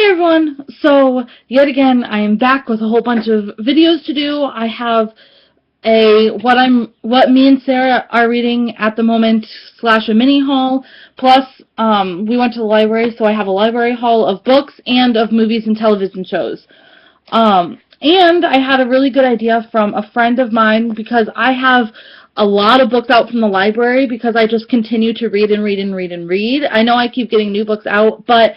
Hey everyone! So, yet again, I am back with a whole bunch of videos to do. I have what me and Sarah are reading at the moment / a mini haul. Plus, we went to the library, so I have a library haul of books and of movies and television shows. And I had a really good idea from a friend of mine because I have a lot of books out from the library because I just continue to read and read and read and read. I know I keep getting new books out, but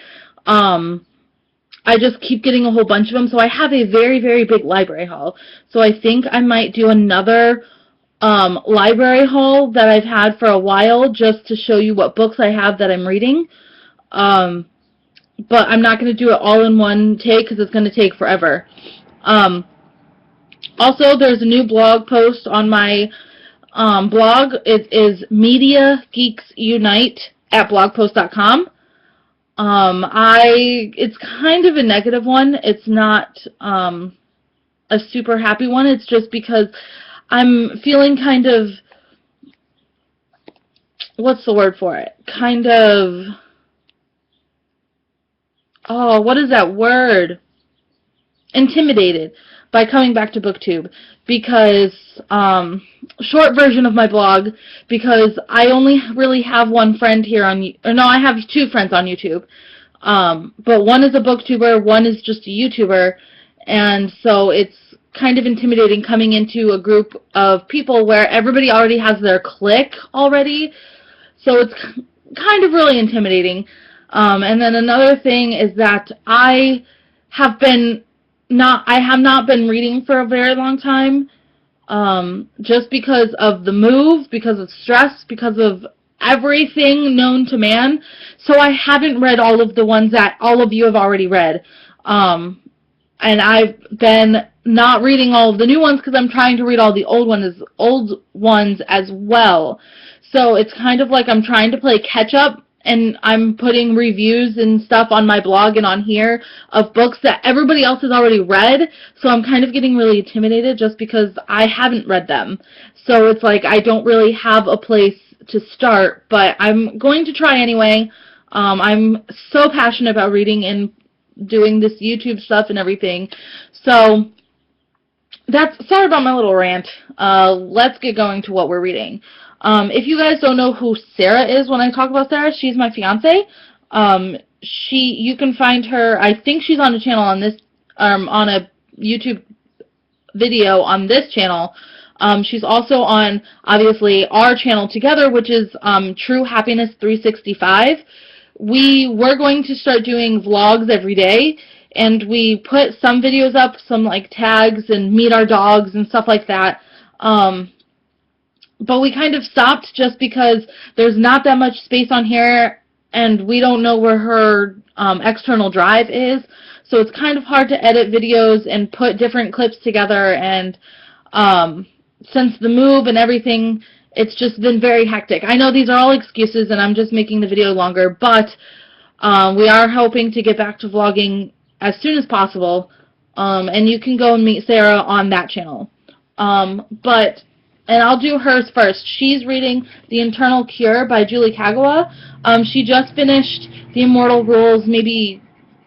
I just keep getting a whole bunch of them, so I have a very, very big library haul. So I think I might do another library haul that I've had for a while just to show you what books I have that I'm reading. But I'm not going to do it all in one take because it's going to take forever. Also, there's a new blog post on my blog. It is Media Geeks Unite at blogpost.com. It's kind of a negative one. It's not a super happy one. It's just because I'm feeling kind of, what's the word for it? Kind of, oh, what is that word? Intimidated by coming back to BookTube because, short version of my blog, because I only really have one friend here I have two friends on YouTube, but one is a booktuber, one is just a YouTuber, and so it's kind of intimidating coming into a group of people where everybody already has their clique already, so it's kind of really intimidating. And then another thing is that I have not been reading for a very long time, just because of the move, because of stress, because of everything known to man. So I haven't read all of the ones that all of you have already read. And I've been not reading all of the new ones because I'm trying to read all the old ones as well. So it's kind of like I'm trying to play catch up. And I'm putting reviews and stuff on my blog and on here of books that everybody else has already read. So I'm kind of getting really intimidated just because I haven't read them. So it's like I don't really have a place to start, but I'm going to try anyway. I'm so passionate about reading and doing this YouTube stuff and everything. So sorry about my little rant. Let's get going to what we're reading. If you guys don't know who Sarah is, when I talk about Sarah, she's my fiance. You can find her, I think she's on a channel on this, on a YouTube video on this channel. She's also on, obviously, our channel together, which is True Happiness 365. We were going to start doing vlogs every day, and we put some videos up, some like tags and meet our dogs and stuff like that. But we kind of stopped just because there's not that much space on here, and we don't know where her external drive is. So it's kind of hard to edit videos and put different clips together, and since the move and everything, it's just been very hectic. I know these are all excuses, and I'm just making the video longer, but we are hoping to get back to vlogging as soon as possible, and you can go and meet Sarah on that channel. And I'll do hers first. She's reading The Internal Cure by Julie Kagawa. She just finished The Immortal Rules maybe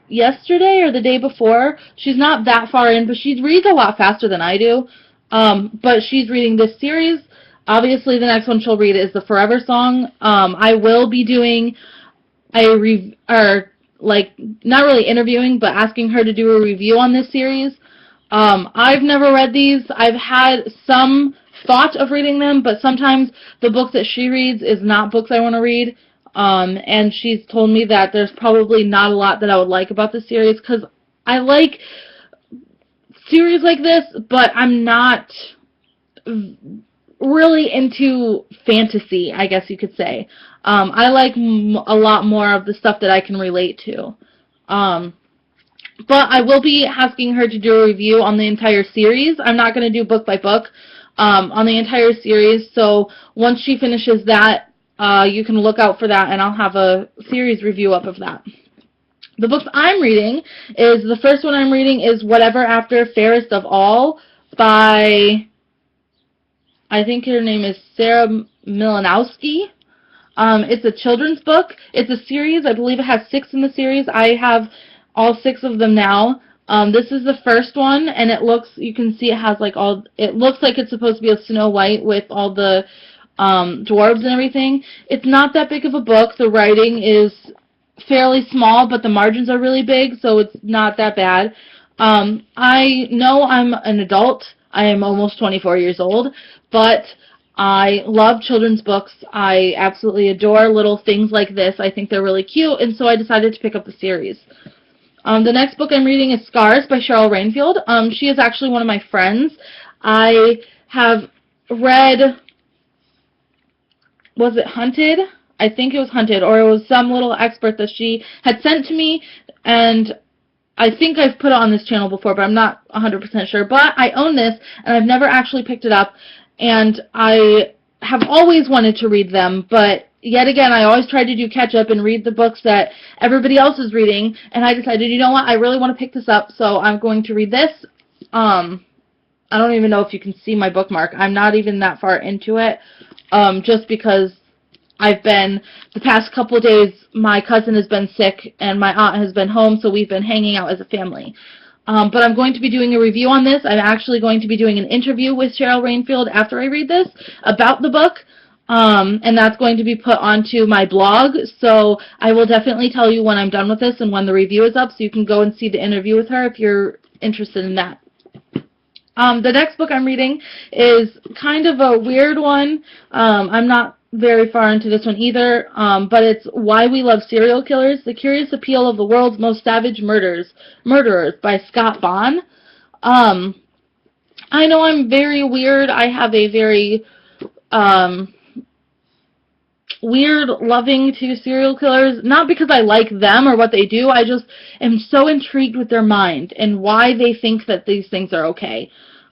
yesterday or the day before. She's not that far in, but she reads a lot faster than I do. But she's reading this series. Obviously, the next one she'll read is The Forever Song. I will be doing not really interviewing, but asking her to do a review on this series. I've never read these. I've had some thought of reading them, but sometimes the books that she reads is not books I want to read, and she's told me that there's probably not a lot that I would like about the series, because I like series like this, but I'm not really into fantasy, I guess you could say. I like a lot more of the stuff that I can relate to. But I will be asking her to do a review on the entire series. I'm not going to do book by book. On the entire series, so once she finishes that, you can look out for that, and I'll have a series review up of that. The books I'm reading the first one I'm reading is Whatever After Fairest of All by, I think her name is Sarah Milanowski. It's a children's book. It's a series. I believe it has 6 in the series. I have all 6 of them now. This is the first one, and you can see it has like it looks like it's supposed to be a Snow White with all the dwarves and everything. It's not that big of a book. The writing is fairly small, but the margins are really big, so it's not that bad. I know I'm an adult. I am almost 24 years old, but I love children's books. I absolutely adore little things like this. I think they're really cute, and so I decided to pick up the series. The next book I'm reading is Scars by Cheryl Rainfield. She is actually one of my friends. I have read, was it Hunted? I think it was Hunted, or it was some little expert that she had sent to me, and I think I've put it on this channel before, but I'm not 100% sure. But I own this, and I've never actually picked it up, and I have always wanted to read them, but yet again, I always try to do catch-up and read the books that everybody else is reading, and I decided, you know what, I really want to pick this up, so I'm going to read this. I don't even know if you can see my bookmark. I'm not even that far into it, just because the past couple of days, my cousin has been sick, and my aunt has been home, so we've been hanging out as a family. But I'm going to be doing a review on this. I'm actually going to be doing an interview with Cheryl Rainfield after I read this about the book, and that's going to be put onto my blog, so I will definitely tell you when I'm done with this and when the review is up, so you can go and see the interview with her if you're interested in that. The next book I'm reading is kind of a weird one. I'm not very far into this one either, but it's Why We Love Serial Killers, The Curious Appeal of the World's Most Savage Murderers by Scott Bond. I know I'm very weird. I have a very weird loving to serial killers, not because I like them or what they do. I just am so intrigued with their mind and why they think that these things are okay.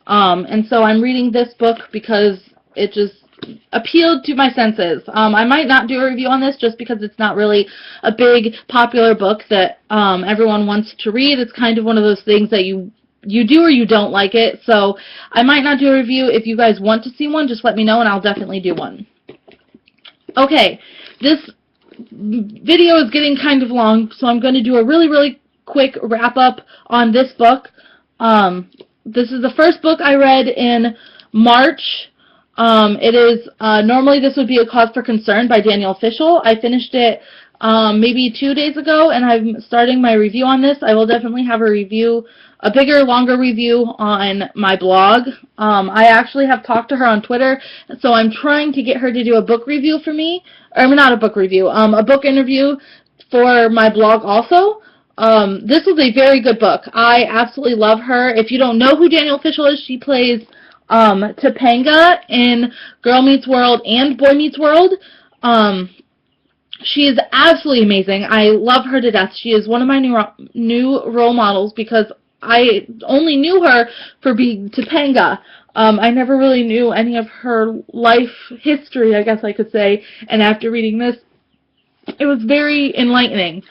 And so I'm reading this book because it just appealed to my senses. I might not do a review on this just because it's not really a big popular book that everyone wants to read. It's kind of one of those things that you do or you don't like it. So I might not do a review. If you guys want to see one, just let me know and I'll definitely do one. Okay, this video is getting kind of long, so I'm going to do a really, really quick wrap-up on this book. This is the first book I read in March. Normally this would be A Cause for Concern by Danielle Fishel. I finished it maybe 2 days ago, and I'm starting my review on this. I will definitely have a bigger, longer review on my blog. I actually have talked to her on Twitter, so I'm trying to get her to do a book review for me. Or not a book review, a book interview for my blog also. This was a very good book. I absolutely love her. If you don't know who Danielle Fishel is, she plays Topanga in Girl Meets World and Boy Meets World. She is absolutely amazing. I love her to death. She is one of my new role models because I only knew her for being Topanga. I never really knew any of her life history, I guess I could say, and after reading this, it was very enlightening.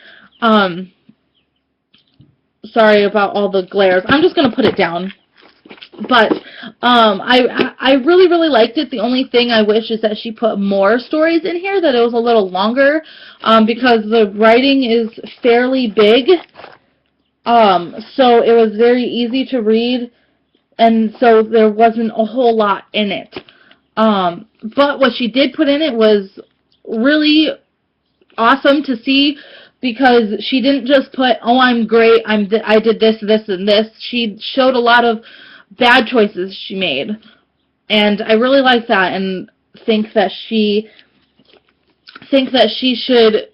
Sorry about all the glares. I'm just going to put it down. But I really, really liked it. The only thing I wish is that she put more stories in here, that it was a little longer, because the writing is fairly big. So it was very easy to read, and so there wasn't a whole lot in it. But what she did put in it was really awesome to see, because she didn't just put, oh, I'm great, I did this, this, and this. She showed a lot of bad choices she made, and I really like that, and think that she should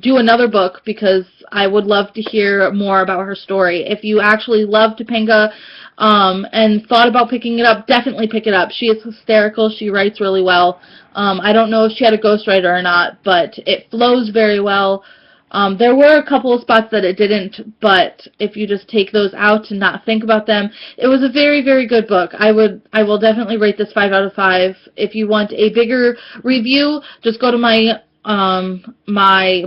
do another book, because I would love to hear more about her story. If you actually love Topanga and thought about picking it up, definitely pick it up. She is hysterical. She writes really well. I don't know if she had a ghostwriter or not, but it flows very well. There were a couple of spots that it didn't, but if you just take those out and not think about them, it was a very, very good book. I will definitely rate this 5 out of 5. If you want a bigger review, just go to my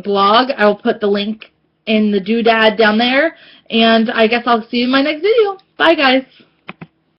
blog. I will put the link in the doodad down there, and I guess I'll see you in my next video. Bye, guys.